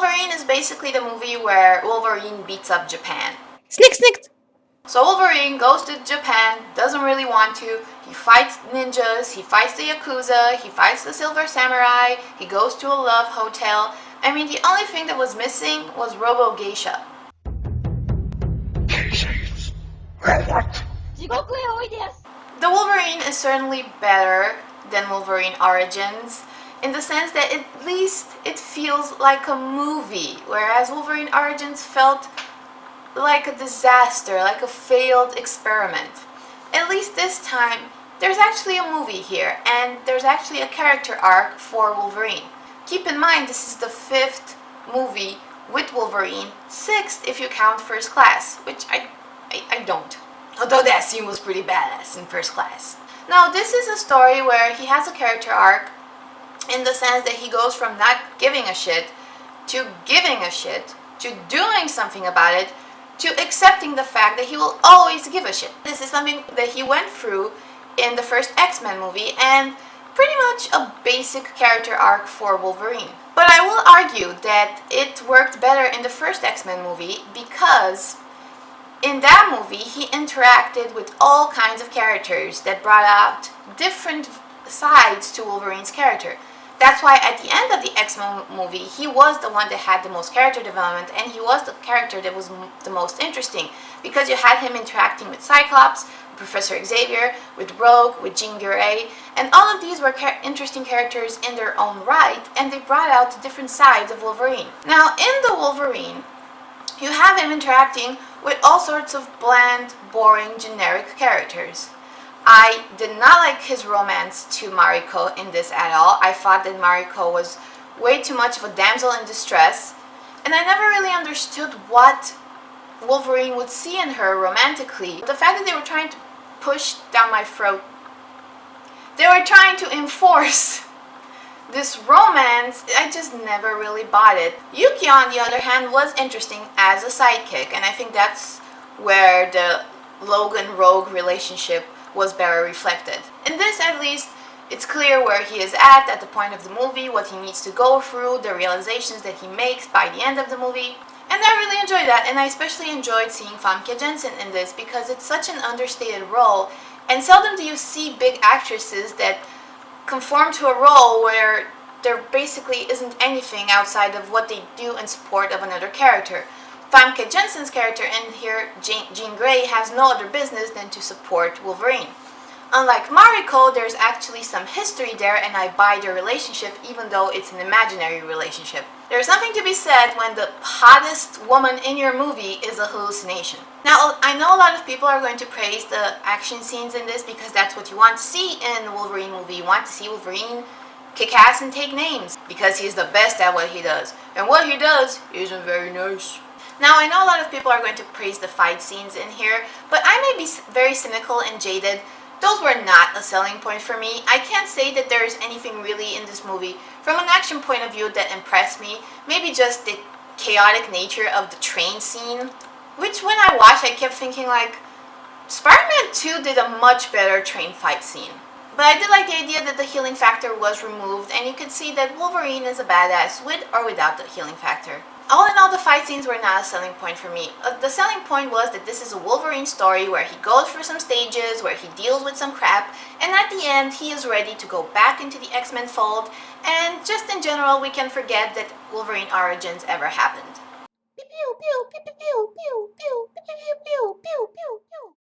Wolverine is basically the movie where Wolverine beats up Japan. Snick, snicked. So Wolverine goes to Japan, doesn't really want to. He fights ninjas, he fights the Yakuza, he fights the Silver Samurai, he goes to a love hotel. I mean, the only thing that was missing was Robo Geisha. The Wolverine is certainly better than Wolverine Origins, in the sense that at least it feels like a movie, whereas Wolverine Origins felt like a disaster, like a failed experiment. At least this time, there's actually a movie here, and there's actually a character arc for Wolverine. Keep in mind, this is the 5th movie with Wolverine, 6th if you count First Class, which I don't. Although that scene was pretty badass in First Class. Now, this is a story where he has a character arc in the sense that he goes from not giving a shit to giving a shit to doing something about it to accepting the fact that he will always give a shit. This is something that he went through in the first X-Men movie, and pretty much a basic character arc for Wolverine. But I will argue that it worked better in the first X-Men movie because in that movie he interacted with all kinds of characters that brought out different sides to Wolverine's character. That's why at the end of the X-Men movie, he was the one that had the most character development, and he was the character that was the most interesting, because you had him interacting with Cyclops, Professor Xavier, with Rogue, with Jean Grey, and all of these were interesting characters in their own right, and they brought out different sides of Wolverine. Now, in the Wolverine, you have him interacting with all sorts of bland, boring, generic characters. I did not like his romance to Mariko in this at all. I thought that Mariko was way too much of a damsel in distress, and I never really understood what Wolverine would see in her romantically. The fact that they were trying to push down my throat, they were trying to enforce this romance, I just never really bought it. Yuki, on the other hand, was interesting as a sidekick, and I think that's where the Logan-Rogue relationship was better reflected. In this, at least, it's clear where he is at the point of the movie, what he needs to go through, the realizations that he makes by the end of the movie. And I really enjoyed that, and I especially enjoyed seeing Famke Janssen in this because it's such an understated role, and seldom do you see big actresses that conform to a role where there basically isn't anything outside of what they do in support of another character. Famke Janssen's character in here, Jean Grey, has no other business than to support Wolverine. Unlike Mariko, there's actually some history there, and I buy their relationship even though it's an imaginary relationship. There's something to be said when the hottest woman in your movie is a hallucination. Now, I know a lot of people are going to praise the action scenes in this because that's what you want to see in the Wolverine movie. You want to see Wolverine kick ass and take names because he's the best at what he does. And what he does isn't very nice. Now, I know a lot of people are going to praise the fight scenes in here, but I may be very cynical and jaded. Those were not a selling point for me. I can't say that there's anything really in this movie from an action point of view that impressed me. Maybe just the chaotic nature of the train scene, which when I watched I kept thinking like, Spider-Man 2 did a much better train fight scene. But I did like the idea that the healing factor was removed, and you could see that Wolverine is a badass with or without the healing factor. All in all, the fight scenes were not a selling point for me. The selling point was that this is a Wolverine story where he goes through some stages, where he deals with some crap, and at the end he is ready to go back into the X-Men fold, and just in general we can forget that Wolverine Origins ever happened. Pew, pew, pew, pew, pew, pew, pew.